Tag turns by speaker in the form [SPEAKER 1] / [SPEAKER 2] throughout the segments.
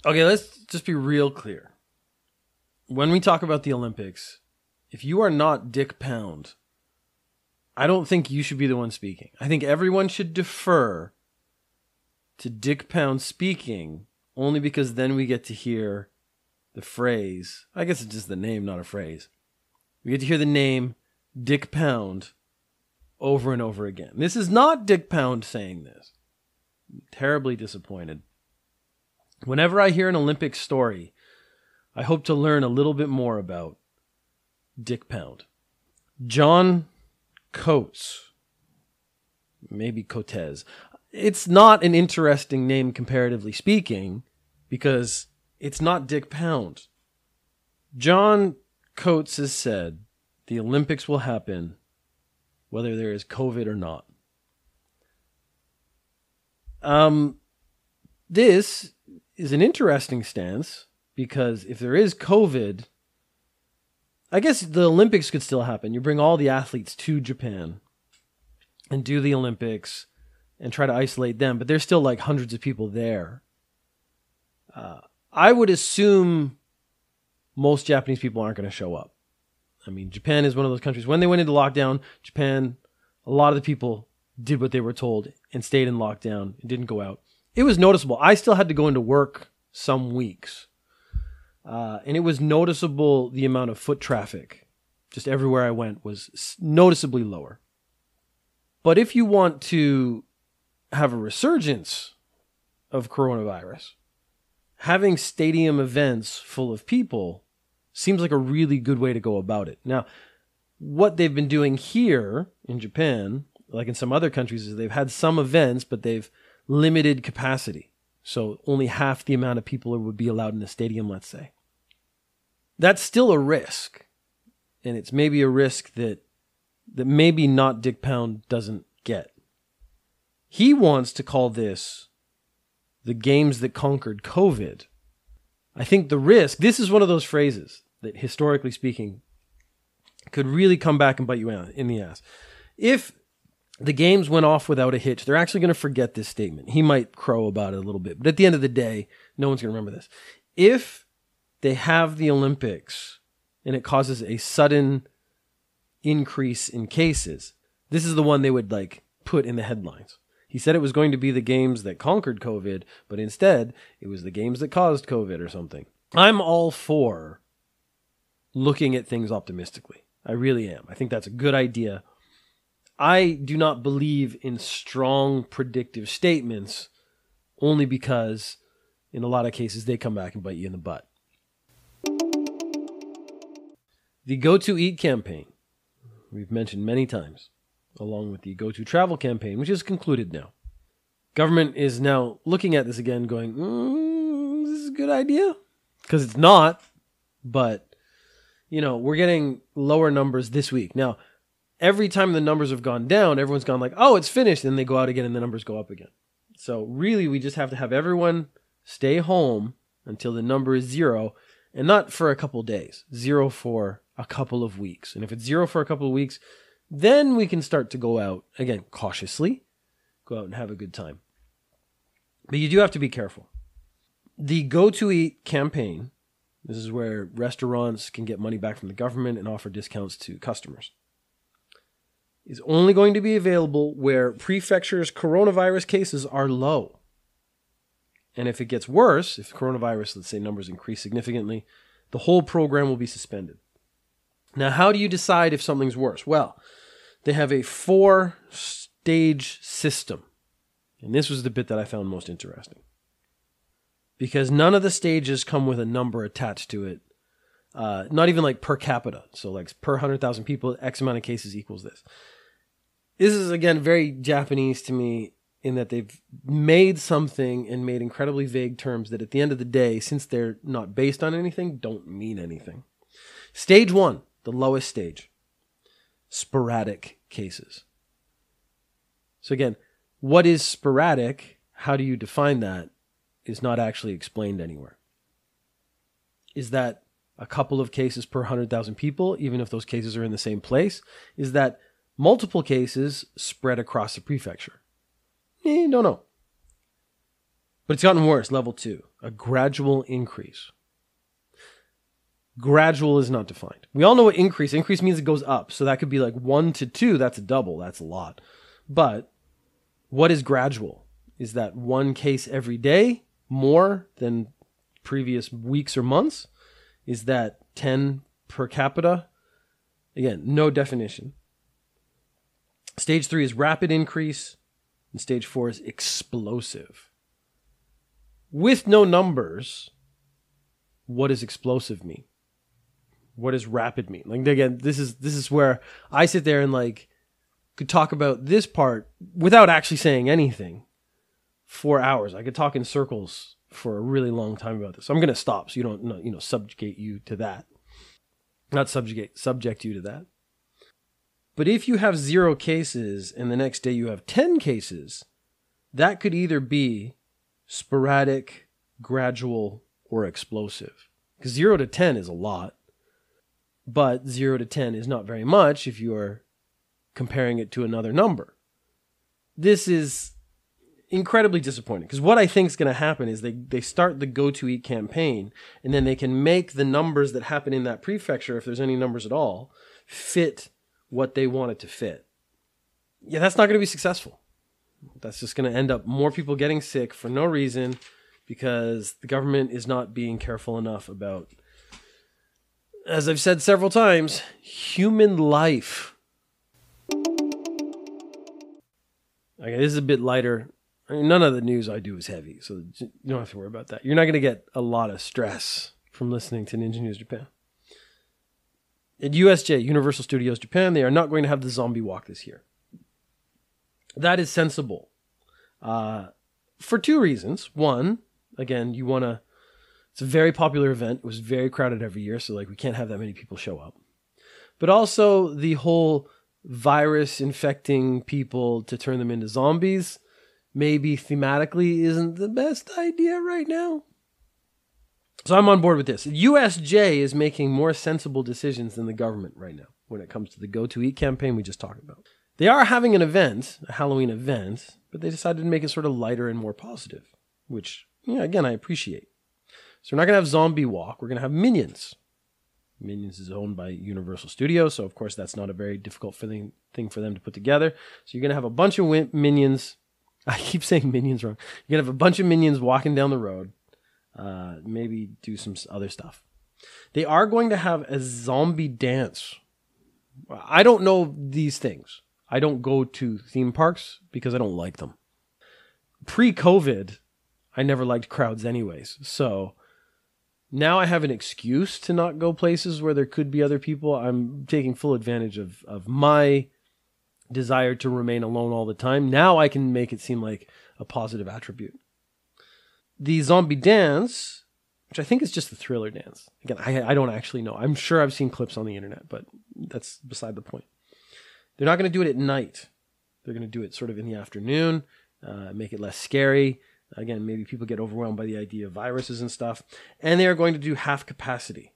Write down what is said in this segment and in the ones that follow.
[SPEAKER 1] Okay, let's just be real clear. When we talk about the Olympics, if you are not Dick Pound, I don't think you should be the one speaking. I think everyone should defer to Dick Pound speaking, only because then we get to hear the phrase. I guess it's just the name, not a phrase. We get to hear the name Dick Pound over and over again. This is not Dick Pound saying this. I'm terribly disappointed. Whenever I hear an Olympic story, I hope to learn a little bit more about Dick Pound. John Coates. Maybe Coates. It's not an interesting name comparatively speaking because it's not Dick Pound. John Coates has said the Olympics will happen whether there is COVID or not. This is an interesting stance because if there is COVID, I guess the Olympics could still happen. You bring all the athletes to Japan and do the Olympics and try to isolate them, but there's still like hundreds of people there. I would assume most Japanese people aren't going to show up. I mean, Japan is one of those countries. When they went into lockdown, Japan, a lot of the people did what they were told and stayed in lockdown and didn't go out. It was noticeable. I still had to go into work some weeks. And it was noticeable the amount of foot traffic just everywhere I went was noticeably lower. But if you want to have a resurgence of coronavirus, having stadium events full of people seems like a really good way to go about it. Now, what they've been doing here in Japan, like in some other countries, is they've had some events, but they've limited capacity. So only half the amount of people would be allowed in a stadium, let's say. That's still a risk. And it's maybe a risk that maybe not Dick Pound doesn't get. He wants to call this the games that conquered COVID. I think the risk, this is one of those phrases that historically speaking could really come back and bite you in the ass. If the games went off without a hitch, they're actually going to forget this statement. He might crow about it a little bit, but at the end of the day, no one's going to remember this. If they have the Olympics and it causes a sudden increase in cases, this is the one they would like put in the headlines. He said it was going to be the games that conquered COVID, but instead it was the games that caused COVID or something. I'm all for looking at things optimistically. I really am. I think that's a good idea. I do not believe in strong predictive statements only because in a lot of cases they come back and bite you in the butt. The Go To Eat campaign, we've mentioned many times, along with the Go To Travel campaign, which is concluded now. Government is now looking at this again going, is this a good idea? Because it's not, but, we're getting lower numbers this week. Now, every time the numbers have gone down, everyone's gone like, oh, it's finished. And they go out again and the numbers go up again. So really, we just have to have everyone stay home until the number is 0, and not for a couple of days, 0 for a couple of weeks. And if it's 0 for a couple of weeks, then we can start to go out, again, cautiously, go out and have a good time. But you do have to be careful. The Go To Eat campaign, this is where restaurants can get money back from the government and offer discounts to customers, is only going to be available where prefectures' coronavirus cases are low. And if it gets worse, if coronavirus, let's say, numbers increase significantly, the whole program will be suspended. Now, how do you decide if something's worse? Well, they have a 4-stage system. And this was the bit that I found most interesting. Because none of the stages come with a number attached to it. Not even like per capita. So like per 100,000 people, X amount of cases equals this. This is, again, very Japanese to me in that they've made something and made incredibly vague terms that at the end of the day, since they're not based on anything, don't mean anything. Stage 1, the lowest stage. Sporadic cases. So again, what is sporadic? How do you define that? Is not actually explained anywhere. Is that a couple of cases per 100,000 people, even if those cases are in the same place? Is that multiple cases spread across the prefecture? Don't know. But it's gotten worse, level 2. A gradual increase. Gradual is not defined. We all know what increase. Increase means it goes up. So that could be like 1 to 2. That's a double. That's a lot. But what is gradual? Is that one case every day more than previous weeks or months? Is that 10 per capita? Again, no definition. Stage 3 is rapid increase, and stage 4 is explosive. With no numbers, what does explosive mean? What does rapid mean? Like, again, this is where I sit there and like could talk about this part without actually saying anything. 4 hours. I could talk in circles for a really long time about this. So I'm going to stop so you don't, subjugate you to that. Not subject you to that. But if you have 0 cases and the next day you have 10 cases, that could either be sporadic, gradual, or explosive. Because 0 to 10 is a lot, but 0 to 10 is not very much if you are comparing it to another number. This is incredibly disappointing because what I think is going to happen is they start the Go To Eat campaign, and then they can make the numbers that happen in that prefecture, if there's any numbers at all, fit what they want it to fit. Yeah, that's not going to be successful. That's just going to end up more people getting sick for no reason because the government is not being careful enough about, as I've said several times, human life. Okay, this is a bit lighter. I mean, none of the news I do is heavy, so you don't have to worry about that. You're not going to get a lot of stress from listening to Ninja News Japan. At USJ, Universal Studios Japan, they are not going to have the zombie walk this year. That is sensible. For 2 reasons. One, again, it's a very popular event. It was very crowded every year, so we can't have that many people show up. But also the whole virus infecting people to turn them into zombies maybe thematically isn't the best idea right now. So I'm on board with this. USJ is making more sensible decisions than the government right now when it comes to the Go To Eat campaign we just talked about. They are having an event, a Halloween event, but they decided to make it sort of lighter and more positive, which, again, I appreciate. So we're not going to have Zombie Walk. We're going to have Minions. Minions is owned by Universal Studios, so of course that's not a very difficult thing for them to put together. So you're going to have a bunch of Minions. I keep saying Minions wrong. You're going to have a bunch of Minions walking down the road. Maybe do some other stuff. They are going to have a zombie dance. I don't know these things. I don't go to theme parks because I don't like them. Pre-COVID, I never liked crowds anyways. So now I have an excuse to not go places where there could be other people. I'm taking full advantage of my desire to remain alone all the time. Now I can make it seem like a positive attribute. The zombie dance, which I think is just the Thriller dance. Again, I don't actually know. I'm sure I've seen clips on the internet, but that's beside the point. They're not going to do it at night. They're going to do it sort of in the afternoon, make it less scary. Again, maybe people get overwhelmed by the idea of viruses and stuff. And they are going to do half capacity.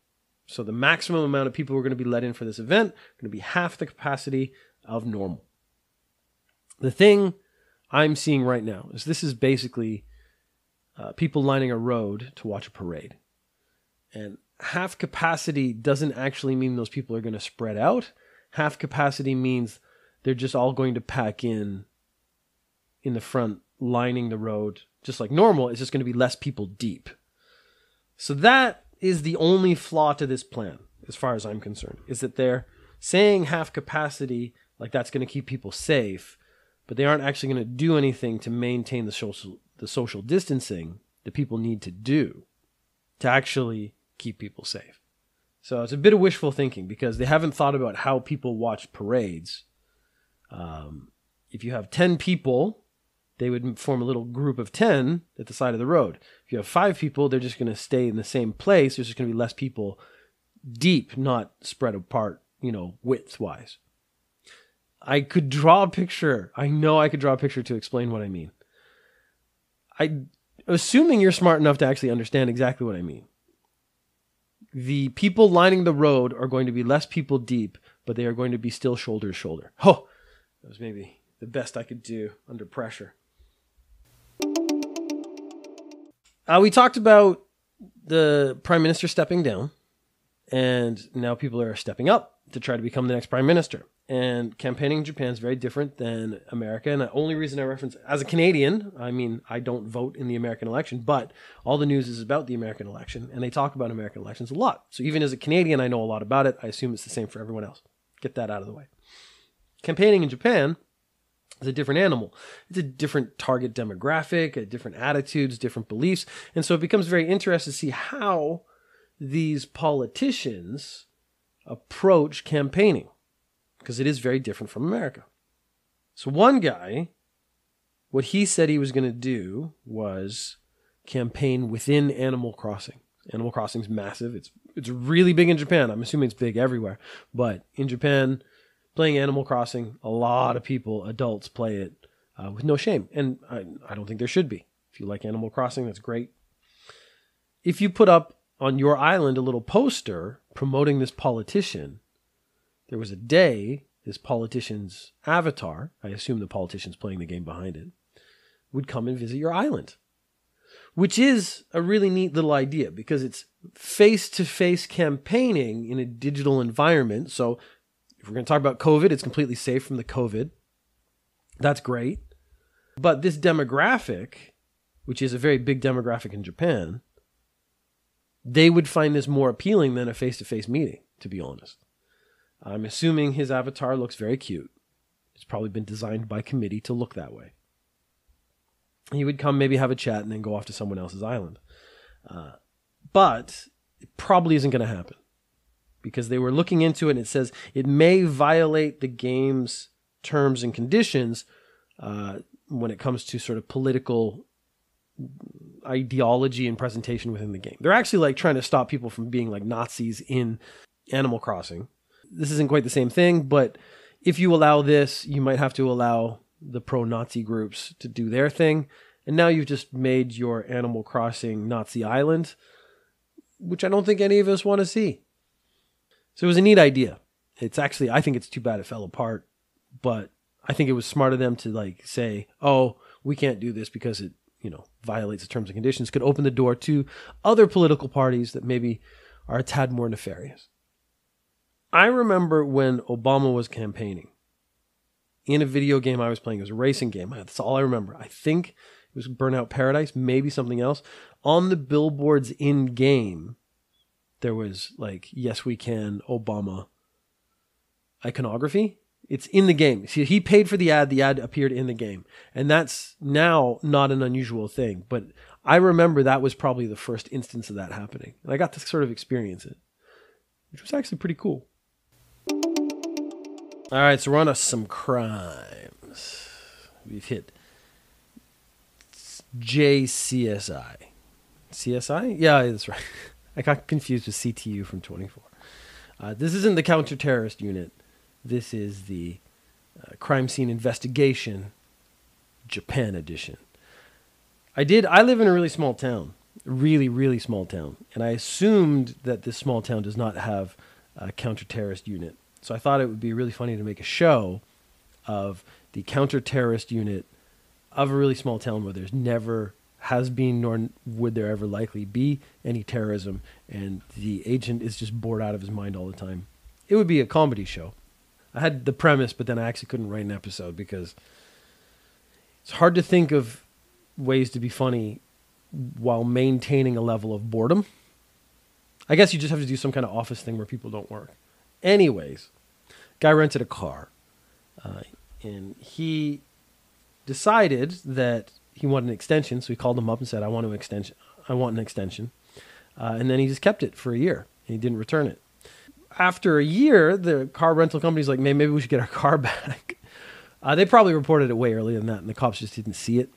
[SPEAKER 1] So the maximum amount of people who are going to be let in for this event are going to be half the capacity of normal. The thing I'm seeing right now is this is basically people lining a road to watch a parade. And half capacity doesn't actually mean those people are going to spread out. Half capacity means they're just all going to pack in the front, lining the road, just like normal. It's just going to be less people deep. So that is the only flaw to this plan, as far as I'm concerned, is that they're saying half capacity, like that's going to keep people safe, but they aren't actually going to do anything to maintain the social distancing that people need to do to actually keep people safe. So it's a bit of wishful thinking because they haven't thought about how people watch parades. If you have 10 people, they would form a little group of 10 at the side of the road. If you have 5 people, they're just going to stay in the same place. There's just going to be less people deep, not spread apart, width-wise. I could draw a picture. I know I could draw a picture to explain what I mean. Assuming you're smart enough to actually understand exactly what I mean. The people lining the road are going to be less people deep, but they are going to be still shoulder to shoulder. Oh, that was maybe the best I could do under pressure. We talked about the prime minister stepping down, and now people are stepping up to try to become the next prime minister. And campaigning in Japan is very different than America. And the only reason I reference, as a Canadian, I mean, I don't vote in the American election, but all the news is about the American election, and they talk about American elections a lot. So even as a Canadian, I know a lot about it. I assume it's the same for everyone else. Get that out of the way. Campaigning in Japan is a different animal. It's a different target demographic, different attitudes, different beliefs. And so it becomes very interesting to see how these politicians approach campaigning, because it is very different from America. So one guy, what he said he was going to do was campaign within Animal Crossing. Animal Crossing is massive. It's really big in Japan. I'm assuming it's big everywhere. But in Japan, playing Animal Crossing, a lot of people, adults, play it with no shame. And I don't think there should be. If you like Animal Crossing, that's great. If you put up on your island a little poster promoting this politician, there was a day this politician's avatar, I assume the politician's playing the game behind it, would come and visit your island. Which is a really neat little idea because it's face-to-face campaigning in a digital environment. So if we're going to talk about COVID, it's completely safe from the COVID. That's great. But this demographic, which is a very big demographic in Japan, they would find this more appealing than a face-to-face meeting, to be honest. I'm assuming his avatar looks very cute. It's probably been designed by committee to look that way. He would come, maybe have a chat, and then go off to someone else's island. But it probably isn't going to happen because they were looking into it, and it says it may violate the game's terms and conditions when it comes to sort of political ideology and presentation within the game. They're actually like trying to stop people from being like Nazis in Animal Crossing. This isn't quite the same thing, but if you allow this, you might have to allow the pro-Nazi groups to do their thing. And now you've just made your Animal Crossing Nazi island, which I don't think any of us want to see. So it was a neat idea. It's actually, I think it's too bad it fell apart, but I think it was smart of them to like say, oh, we can't do this because it, violates the terms and conditions, could open the door to other political parties that maybe are a tad more nefarious. I remember when Obama was campaigning in a video game I was playing. It was a racing game. That's all I remember. I think it was Burnout Paradise, maybe something else. On the billboards in game, there was like, yes, we can, Obama iconography. It's in the game. See, he paid for the ad. The ad appeared in the game. And that's now not an unusual thing. But I remember that was probably the first instance of that happening. And I got to sort of experience it, which was actually pretty cool. All right, so we're on to some crimes. We've hit JCSI. CSI? Yeah, that's right. I got confused with CTU from 24. This isn't the counter-terrorist unit. This is the crime scene investigation Japan edition. I live in a really small town, really, really small town. And I assumed that this small town does not have a counter-terrorist unit. So I thought it would be really funny to make a show of the counter-terrorist unit of a really small town where there's never has been nor would there ever likely be any terrorism, and the agent is just bored out of his mind all the time. It would be a comedy show. I had the premise, but then I actually couldn't write an episode because it's hard to think of ways to be funny while maintaining a level of boredom. I guess you just have to do some kind of office thing where people don't work. Anyways, guy rented a car, and he decided that he wanted an extension, so he called him up and said, I want an extension. And then he just kept it for a year, and he didn't return it. After a year, the car rental company's like, maybe we should get our car back. They probably reported it way earlier than that, and the cops just didn't see it.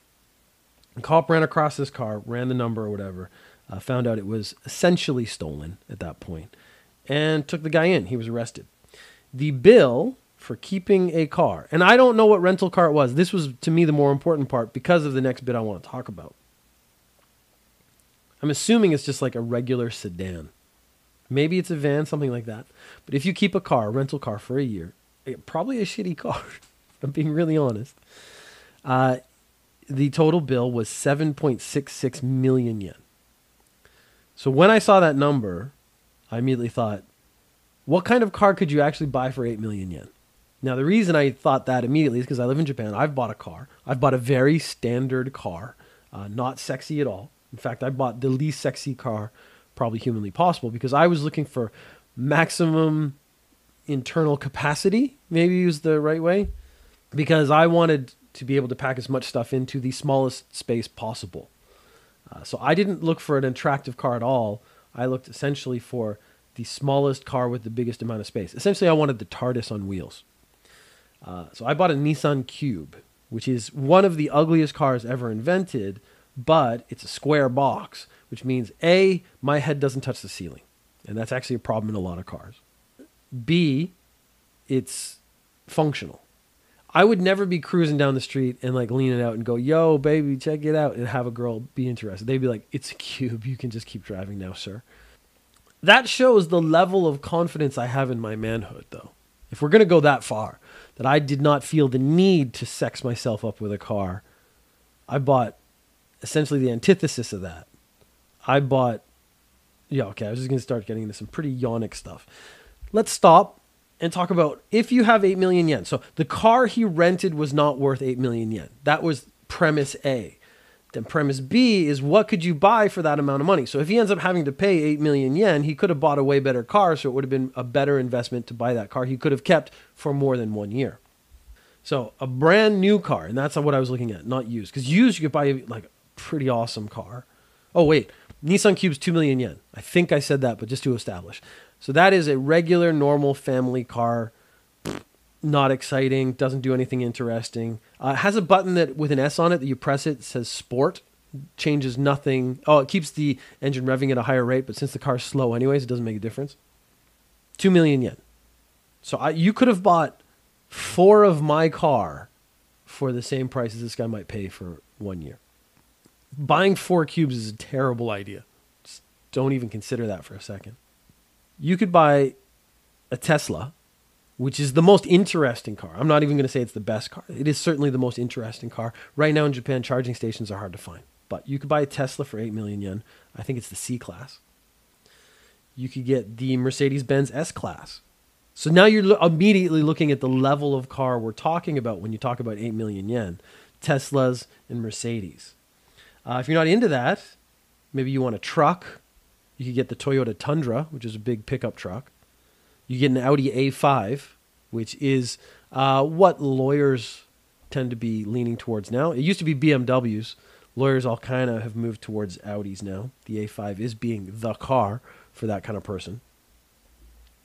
[SPEAKER 1] The cop ran across this car, ran the number or whatever, found out it was essentially stolen at that point, and took the guy in. He was arrested. The bill for keeping a car, and I don't know what rental car it was. This was, to me, the more important part because of the next bit I want to talk about. I'm assuming it's just like a regular sedan. Maybe it's a van, something like that. But if you keep a rental car for a year, probably a shitty car, if I'm being really honest. the total bill was 7.66 million yen. So when I saw that number, I immediately thought, what kind of car could you actually buy for 8 million yen? Now, the reason I thought that immediately is because I live in Japan. I've bought a car. I've bought a very standard car, not sexy at all. In fact, I bought the least sexy car probably humanly possible because I was looking for maximum internal capacity, maybe is the right way, because I wanted to be able to pack as much stuff into the smallest space possible. So I didn't look for an attractive car at all. I looked essentially for the smallest car with the biggest amount of space. Essentially, I wanted the TARDIS on wheels. So I bought a Nissan Cube, which is one of the ugliest cars ever invented, but it's a square box, which means A, my head doesn't touch the ceiling. And that's actually a problem in a lot of cars. B, it's functional. I would never be cruising down the street and like leaning out and go, yo, baby, check it out, and have a girl be interested. They'd be like, it's a Cube. You can just keep driving now, sir. That shows the level of confidence I have in my manhood, though. If we're going to go that far, that I did not feel the need to sex myself up with a car, I bought essentially the antithesis of that. I bought, I was just going to start getting into some pretty yonic stuff. Let's stop and talk about if you have 8 million yen. So the car he rented was not worth 8 million yen. That was premise A. Then premise B is what could you buy for that amount of money? So if he ends up having to pay 8 million yen, he could have bought a way better car, so it would have been a better investment to buy that car he could have kept for more than 1 year. So a brand new car, and that's what I was looking at, not used. Because used, you could buy like a pretty awesome car. Oh, wait. Nissan Cube's 2 million yen. I think I said that, but just to establish. So that is a regular, normal family car. Not exciting. Doesn't do anything interesting. Has a button that with an S on it that you press it says Sport. Changes nothing. Oh, it keeps the engine revving at a higher rate, but since the car's slow anyways, it doesn't make a difference. 2 million yen. So you could have bought 4 of my car for the same price as this guy might pay for 1 year. Buying 4 cubes is a terrible idea. Just don't even consider that for a second. You could buy a Tesla, which is the most interesting car. I'm not even going to say it's the best car. It is certainly the most interesting car. Right now in Japan, charging stations are hard to find. But you could buy a Tesla for 8 million yen. I think it's the C-Class. You could get the Mercedes-Benz S-Class. So now you're immediately looking at the level of car we're talking about when you talk about 8 million yen. Teslas and Mercedes. If you're not into that, maybe you want a truck. You could get the Toyota Tundra, which is a big pickup truck. You get an Audi A5, which is what lawyers tend to be leaning towards now. It used to be BMWs. Lawyers all kind of have moved towards Audis now. The A5 is being the car for that kind of person.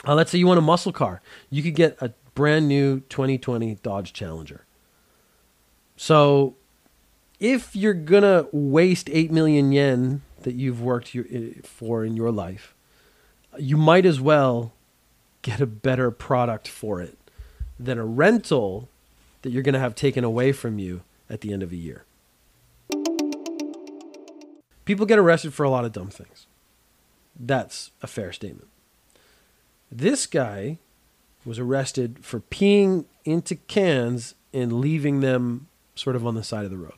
[SPEAKER 1] Let's say you want a muscle car. You could get a brand new 2020 Dodge Challenger. So if you're going to waste 8 million yen that you've worked for in your life, you might as well get a better product for it than a rental that you're going to have taken away from you at the end of a year. People get arrested for a lot of dumb things. That's a fair statement. This guy was arrested for peeing into cans and leaving them sort of on the side of the road.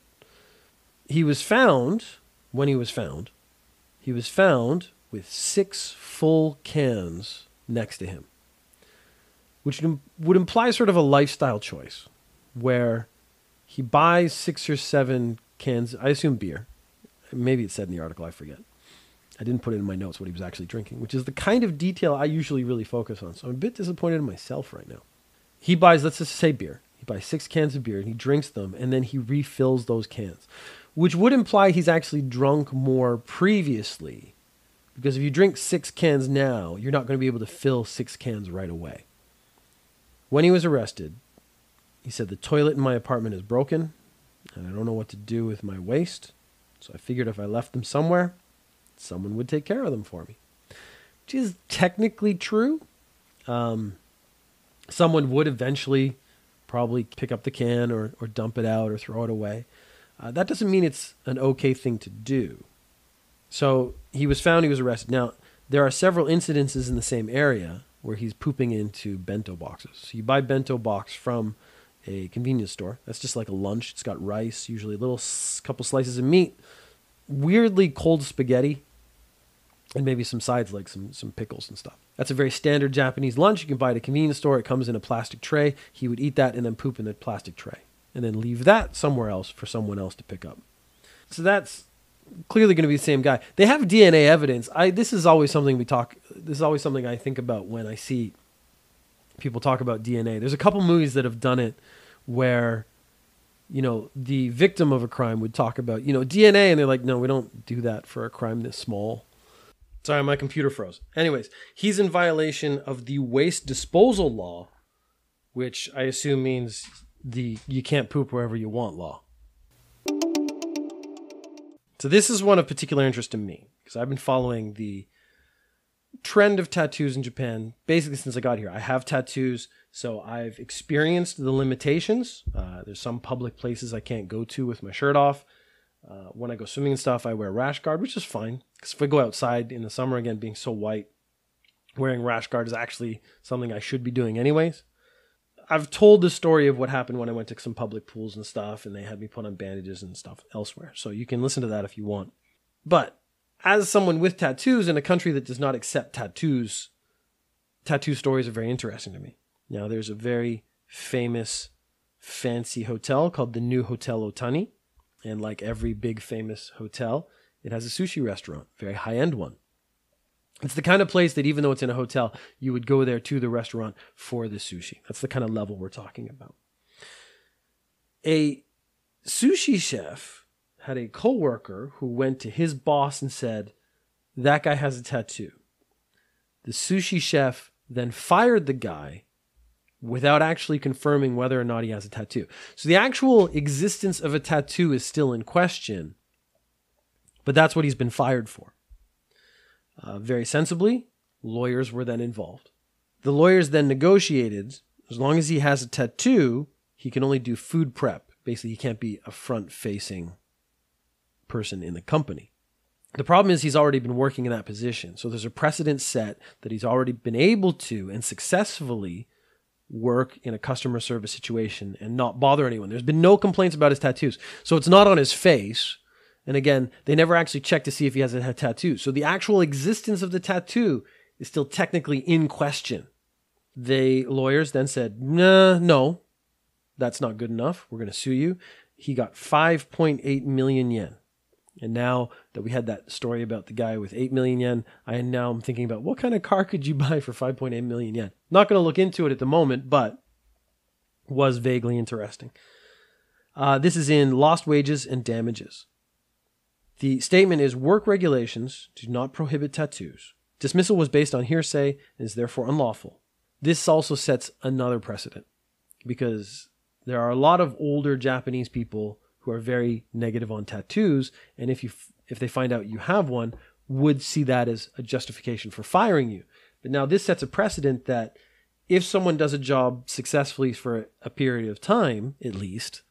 [SPEAKER 1] He was found, when he was found with 6 full cans next to him, which would imply sort of a lifestyle choice where he buys 6 or 7 cans, I assume beer. Maybe it said in the article, I forget. I didn't put it in my notes what he was actually drinking, which is the kind of detail I usually really focus on. So I'm a bit disappointed in myself right now. He buys, let's just say beer. He buys 6 cans of beer and he drinks them and then he refills those cans, which would imply he's actually drunk more previously. Because if you drink 6 cans now, you're not going to be able to fill 6 cans right away. When he was arrested, he said, the toilet in my apartment is broken and I don't know what to do with my waste. So I figured if I left them somewhere, someone would take care of them for me. Which is technically true. Someone would eventually probably pick up the can or dump it out or throw it away. That doesn't mean it's an okay thing to do. So he was found, he was arrested. Now, there are several incidences in the same area where he's pooping into bento boxes. So you buy bento box from a convenience store. That's just like a lunch. It's got rice, usually a little couple slices of meat, weirdly cold spaghetti, and maybe some sides like some pickles and stuff. That's a very standard Japanese lunch. You can buy at a convenience store. It comes in a plastic tray. He would eat that and then poop in the plastic tray and then leave that somewhere else for someone else to pick up. So that's clearly going to be the same guy. They have DNA evidence. This is always something I think about when I see people talk about DNA. There's a couple movies that have done it where, the victim of a crime would talk about, DNA, and they're like, no, we don't do that for a crime this small. Sorry, my computer froze. Anyways, he's in violation of the waste disposal law, which I assume means the you can't poop wherever you want law. So this is one of particular interest to me because I've been following the trend of tattoos in Japan basically since I got here. I have tattoos, so I've experienced the limitations. There's some public places I can't go to with my shirt off. When I go swimming and stuff, I wear a rash guard, which is fine. Because if I go outside in the summer, again, being so white, wearing rash guard is actually something I should be doing anyways. I've told the story of what happened when I went to some public pools and stuff, and they had me put on bandages and stuff elsewhere. So you can listen to that if you want. But as someone with tattoos in a country that does not accept tattoos, tattoo stories are very interesting to me. Now, there's a very famous, fancy hotel called the New Hotel Otani. And like every big famous hotel, it has a sushi restaurant, very high-end one. It's the kind of place that even though it's in a hotel, you would go there to the restaurant for the sushi. That's the kind of level we're talking about. A sushi chef had a coworker who went to his boss and said, that guy has a tattoo. The sushi chef then fired the guy without actually confirming whether or not he has a tattoo. So the actual existence of a tattoo is still in question, but that's what he's been fired for. Very sensibly, lawyers were then involved. The lawyers then negotiated, as long as he has a tattoo, he can only do food prep. Basically, he can't be a front-facing person in the company. The problem is he's already been working in that position. So there's a precedent set that he's already been able to and successfully work in a customer service situation and not bother anyone. There's been no complaints about his tattoos. So it's not on his face. And again, they never actually check to see if he has a tattoo. So the actual existence of the tattoo is still technically in question. The lawyers then said, no, that's not good enough. We're going to sue you. He got 5.8 million yen. And now that we had that story about the guy with 8 million yen, I'm thinking about what kind of car could you buy for 5.8 million yen? Not going to look into it at the moment, but was vaguely interesting. This is in lost wages and damages. The statement is work regulations do not prohibit tattoos. Dismissal was based on hearsay and is therefore unlawful. This also sets another precedent because there are a lot of older Japanese people who are very negative on tattoos, and if they find out you have one, would see that as a justification for firing you. But now this sets a precedent that if someone does a job successfully for a period of time, at least,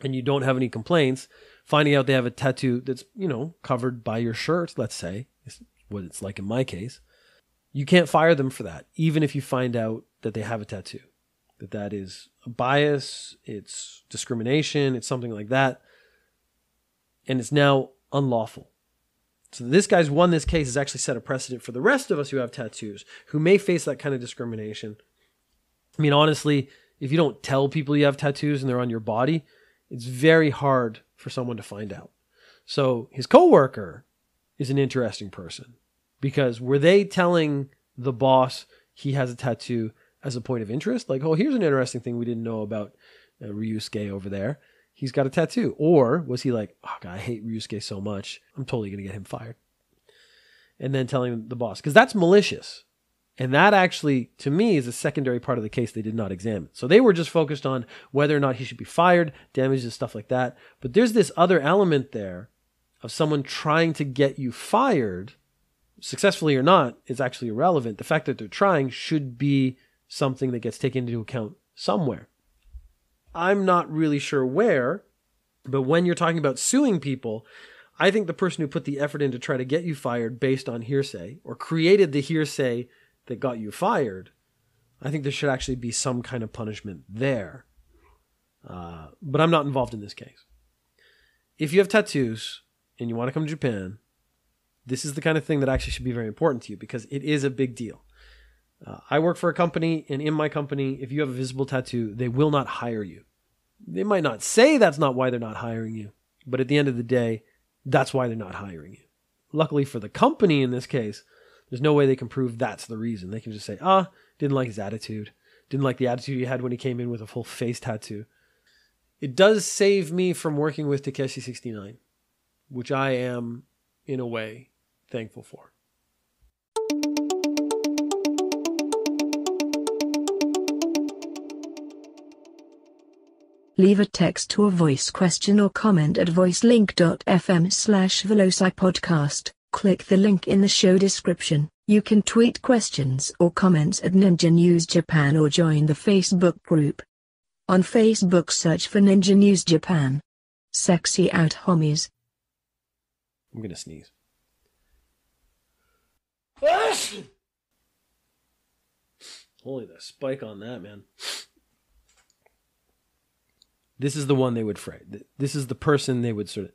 [SPEAKER 1] and you don't have any complaints, finding out they have a tattoo that's, covered by your shirt, let's say, is what it's like in my case, you can't fire them for that, even if you find out that they have a tattoo. That is a bias, it's discrimination, it's something like that. And it's now unlawful. So this guy's won this case has actually set a precedent for the rest of us who have tattoos, who may face that kind of discrimination. I mean, honestly, if you don't tell people you have tattoos and they're on your body, it's very hard for someone to find out. So his coworker is an interesting person because were they telling the boss he has a tattoo as a point of interest? Like, oh, here's an interesting thing we didn't know about Ryusuke over there. He's got a tattoo. Or was he like, oh, God, I hate Ryusuke so much. I'm totally going to get him fired. And then telling the boss. Because that's malicious. And that actually, to me, is a secondary part of the case they did not examine. So they were just focused on whether or not he should be fired, damages, stuff like that. But there's this other element there of someone trying to get you fired, successfully or not, is actually irrelevant. The fact that they're trying should be something that gets taken into account somewhere. I'm not really sure where, but when you're talking about suing people, I think the person who put the effort in to try to get you fired based on hearsay or created the hearsay that got you fired, I think there should actually be some kind of punishment there. But I'm not involved in this case. If you have tattoos and you want to come to Japan, this is the kind of thing that actually should be very important to you because it is a big deal. I work for a company, and in my company, if you have a visible tattoo, they will not hire you. They might not say that's not why they're not hiring you, but at the end of the day, that's why they're not hiring you. Luckily for the company in this case, there's no way they can prove that's the reason. They can just say, didn't like his attitude. Didn't like the attitude he had when he came in with a full face tattoo. It does save me from working with Takeshi69, which I am, in a way, thankful for.
[SPEAKER 2] Leave a text or voice question or comment at voicelink.fm/velocipodcast. Click the link in the show description. You can tweet questions or comments at Ninja News Japan or join the Facebook group. On Facebook, search for Ninja News Japan. Sexy out, homies.
[SPEAKER 1] I'm going to sneeze. Holy, the spike on that, man. This is the one they would fray. This is the person they would sort of...